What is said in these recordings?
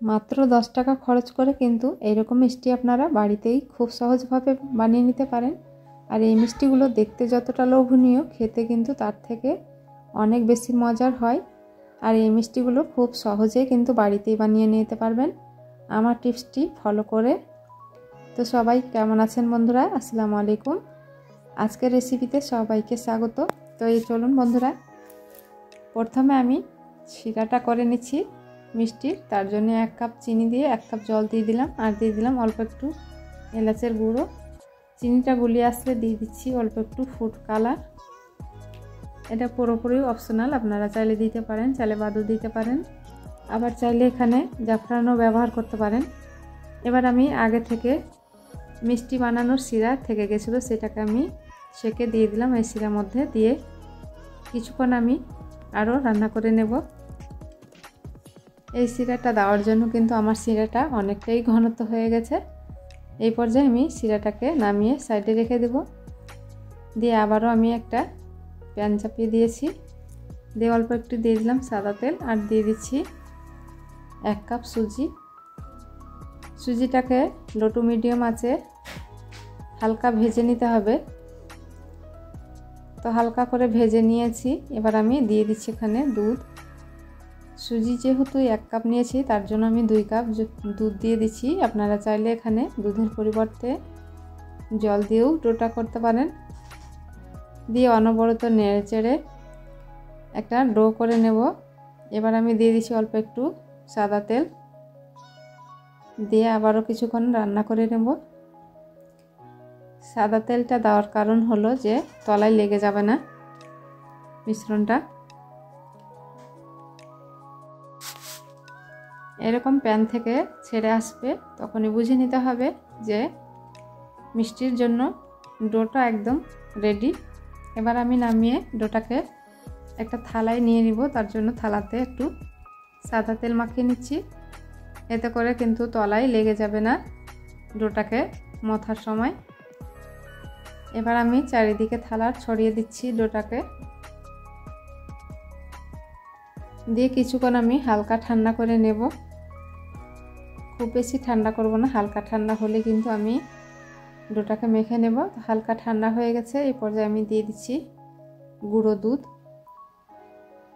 মাত্র 10 টাকা খরচ করে কিন্তু এইরকম মিষ্টি আপনারা বাড়িতেই খুব সহজভাবে বানিয়ে নিতে পারেন। আর এই মিষ্টিগুলো দেখতে যতটা লোভনীয়, খেতে কিন্তু তার থেকে অনেক বেশি মজার হয়। আর এই মিষ্টিগুলো খুব সহজেই কিন্তু বাড়িতেই বানিয়ে নিতে পারবেন আমার টিপসটি ফলো করে। তো সবাই কেমন আছেন বন্ধুরা? আসসালামু আলাইকুম। আজকের রেসিপিতে সবাইকে স্বাগত। তো এই চলুন বন্ধুরা, প্রথমে আমি শিরাটা করে নিচ্ছি মিষ্টির। তার জন্য 1 কাপ চিনি দিয়ে 1 কাপ জল দিয়ে দিলাম, আর দিয়ে দিলাম অল্প একটু এলাচের গুঁড়ো। চিনিটা গুলিয়ে আসলে দিয়ে দিচ্ছি অল্প একটু ফুড কালার। এটা পুরোপুরি অপশনাল, আপনারা চাইলে দিতে পারেন, চাইলে বাদও দিতে পারেন, আবার চাইলে এখানে জাফরানও ব্যবহার করতে পারেন। এবার আমি আগে থেকে মিষ্টি বানানোর শিরা থেকে গেছিলো, সেটাকে আমি সেকে দিয়ে দিলাম এই শিরার মধ্যে দিয়ে। কিছুক্ষণ আমি আরও রান্না করে নেব। এই শিরাটা দেওয়ার জন্য কিন্তু আমার শিরাটা অনেকটাই ঘনত্ব হয়ে গেছে। এই পর্যায়ে আমি শিরাটাকে নামিয়ে সাইডে রেখে দেব। দিয়ে আবারও আমি একটা প্যান চাপিয়ে দিয়েছি, দিয়ে অল্প একটু দিয়ে দিলাম সাদা তেল, আর দিয়ে দিচ্ছি 1 কাপ সুজি। সুজিটাকে লো টু মিডিয়াম আঁচে হালকা ভেজে নিতে হবে। তো হালকা করে ভেজে নিয়েছি। এবার আমি দিয়ে দিচ্ছি এখানে দুধ। সুজি যেহেতু 1 কাপ নিয়েছি, তার জন্য আমি 2 কাপ দুধ দিয়ে দিচ্ছি। আপনারা চাইলে এখানে দুধের পরিবর্তে জল দিয়েও ডোটা করতে পারেন। দিয়ে অনবরত নেড়ে চেড়ে একটা ডো করে নেব। এবার আমি দিয়ে দিচ্ছি অল্প একটু সাদা তেল, দিয়ে আবারও কিছুক্ষণ রান্না করে নেব। সাদা তেলটা দেওয়ার কারণ হলো যে তলায় লেগে যাবে না মিশ্রণটা। এরকম প্যান থেকে ছেড়ে আসবে, তখনই বুঝে নিতে হবে যে মিষ্টির জন্য ডোটা একদম রেডি। এবার আমি নামিয়ে ডোটাকে একটা থালায় নিয়ে নিব। তার জন্য থালাতে একটু সাদা তেল মাখিয়ে নিচ্ছি, এতে করে কিন্তু তলায় লেগে যাবে না ডোটাকে মথার সময়। এবার আমি চারিদিকে থালার ছড়িয়ে দিচ্ছি ডোটাকে, দিয়ে কিছুক্ষণ আমি হালকা ঠান্ডা করে নেব। খুব বেশি ঠান্ডা করব না, হালকা ঠান্ডা হলে কিন্তু আমি ডোটাকে মেখে নেব। হালকা ঠান্ডা হয়ে গেছে। এই পর্যায়ে আমি দিয়ে দিচ্ছি গুঁড়ো দুধ।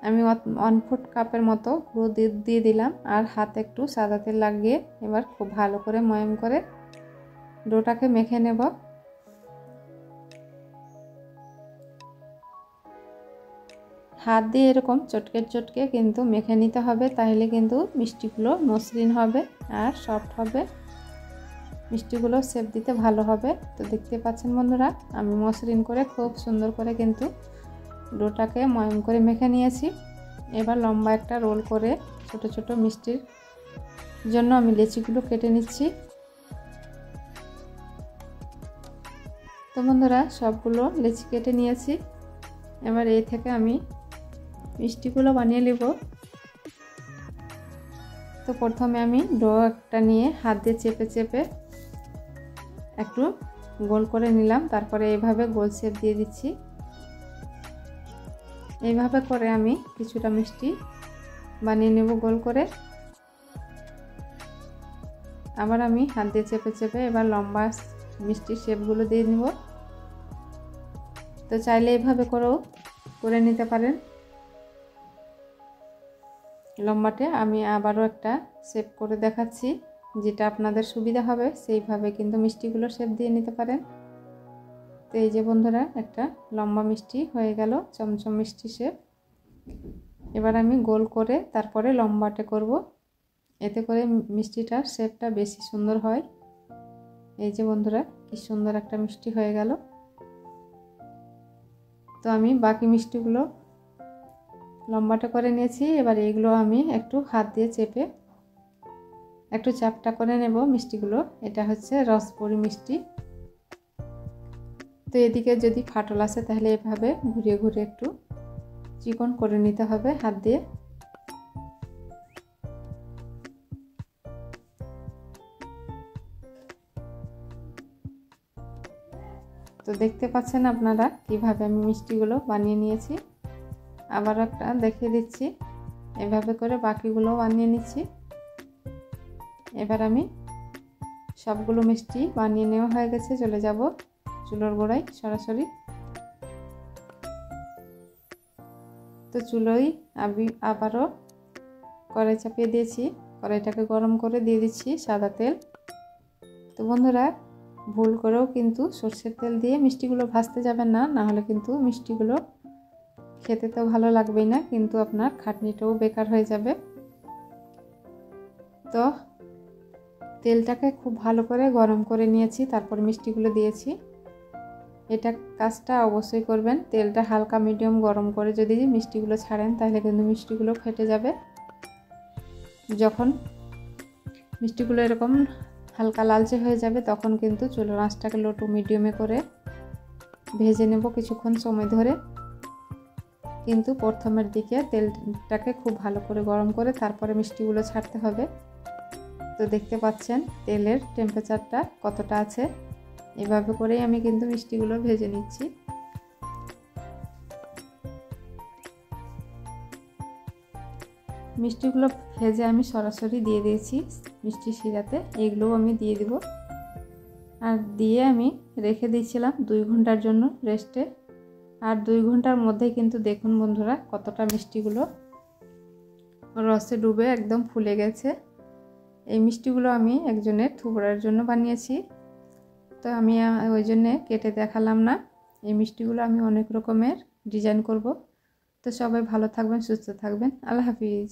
আমি 1 ফুট কাপের মতো গুঁড়ো দুধ দিয়ে দিলাম, আর হাতে একটু সাদা তেল লাগিয়ে এবার খুব ভালো করে ময়াম করে ডোটাকে মেখে নেব। হাত দিয়ে এরকম চটকে চটকে কিন্তু মেখে নিতে হবে, তাহলে কিন্তু মিষ্টিগুলো মসৃণ হবে আর সফট হবে, মিষ্টিগুলো শেপ দিতে ভালো হবে। তো দেখতে পাচ্ছেন বন্ধুরা, আমি মসৃণ করে খুব সুন্দর করে কিন্তু ডোটাকে ময়াম করে মেখে নিয়েছি। এবার লম্বা একটা রোল করে ছোট ছোট মিষ্টির জন্য আমি লেচিগুলো কেটে নিচ্ছি। তো বন্ধুরা, সবগুলো লেচি কেটে নিয়েছি। এবার এই থেকে আমি মিষ্টিগুলো বানিয়ে নেব। তো প্রথমে আমি ডো একটা নিয়ে হাত দিয়ে চেপে চেপে একটু গোল করে নিলাম, তারপরে এইভাবে গোল শেপ দিয়ে দিচ্ছি। এইভাবে করে আমি কিছুটা মিষ্টি বানিয়ে নেব গোল করে। আবার আমি হাত দিয়ে চেপে চেপে এবার লম্বা মিষ্টির শেপগুলো দিয়ে নেব। তো চাইলে এইভাবে করেও করে নিতে পারেন লম্বাটে। আমি আবারও একটা শেপ করে দেখাচ্ছি, যেটা আপনাদের সুবিধা হবে সেইভাবে কিন্তু মিষ্টিগুলো শেপ দিয়ে নিতে পারেন। তো এই যে বন্ধুরা, একটা লম্বা মিষ্টি হয়ে গেল, চমচম মিষ্টি শেপ। এবার আমি গোল করে তারপরে লম্বাটে করব, এতে করে মিষ্টিটার শেপটা বেশি সুন্দর হয়। এই যে বন্ধুরা, কি সুন্দর একটা মিষ্টি হয়ে গেল। তো আমি বাকি মিষ্টিগুলো লম্বাটে করে নিয়েছি। এবার এইগুলো আমি একটু হাত দিয়ে চেপে একটু চ্যাপটা করে নেব মিষ্টিগুলো। এটা হচ্ছে রসবড়ি মিষ্টি। তো এদিকে যদি ফাটল আসে তাহলে এভাবে ঘুরিয়ে ঘুরিয়ে একটু চিকন করে নিতে হবে হাত দিয়ে। তো দেখতে পাচ্ছেন আপনারা কিভাবে আমি মিষ্টিগুলো বানিয়ে নিয়েছি। আবার একটা দেখিয়ে দিচ্ছি, এভাবে করে বাকিগুলো বানিয়ে নিচ্ছি। এবার আমি সবগুলো মিষ্টি বানিয়ে নেওয়া হয়ে গেছে, চলে যাব চুলোর গোড়ায় সরাসরি। তো চুলোয় আমি আবারও কড়াই চাপিয়ে দিয়েছি, কড়াইটাকে গরম করে দিয়ে দিচ্ছি সাদা তেল। তো বন্ধুরা, ভুল করেও কিন্তু সরষের তেল দিয়ে মিষ্টিগুলো ভাজতে যাবেন না, না হলে কিন্তু মিষ্টিগুলো খেতে তো ভালো লাগবেই না, কিন্তু আপনার খাটনিটাও বেকার হয়ে যাবে। তো তেলটাকে খুব ভালো করে গরম করে নিয়েছি, তারপর মিষ্টিগুলো দিয়েছি। এটা কাজটা অবশ্যই করবেন, তেলটা হালকা মিডিয়াম গরম করে যদি মিষ্টিগুলো ছাড়েন তাহলে কিন্তু মিষ্টিগুলো ফেটে যাবে। যখন মিষ্টিগুলো এরকম হালকা লালচে হয়ে যাবে তখন কিন্তু চুলার আঁচটাকে লো টু মিডিয়ামে করে ভেজে নেব কিছুক্ষণ সময় ধরে। কিন্তু প্রথমের দিকে তেলটাকে খুব ভালো করে গরম করে তারপরে মিষ্টিগুলো ছাড়তে হবে। তো দেখতে পাচ্ছেন তেলের টেম্পারেচারটা কতটা আছে, এভাবে করেই আমি কিন্তু মিষ্টিগুলো ভেজে নিচ্ছি। মিষ্টিগুলো ভেজে আমি সরাসরি দিয়ে দিয়েছি মিষ্টি শিরাতে, এগুলোও আমি দিয়ে দিব। আর দিয়ে আমি রেখে দিয়েছিলাম 2 ঘন্টার জন্য রেস্টে। আর 2 ঘন্টার মধ্যে কিন্তু দেখুন বন্ধুরা কতটা মিষ্টিগুলো রসে ডুবে একদম ফুলে গেছে। এই মিষ্টিগুলো আমি একজনের থুবড়ার জন্য বানিয়েছি, তো আমি ওই জন্যে কেটে দেখালাম না। এই মিষ্টিগুলো আমি অনেক রকমের ডিজাইন করব। তো সবাই ভালো থাকবেন, সুস্থ থাকবেন, আল্লাহ হাফিজ।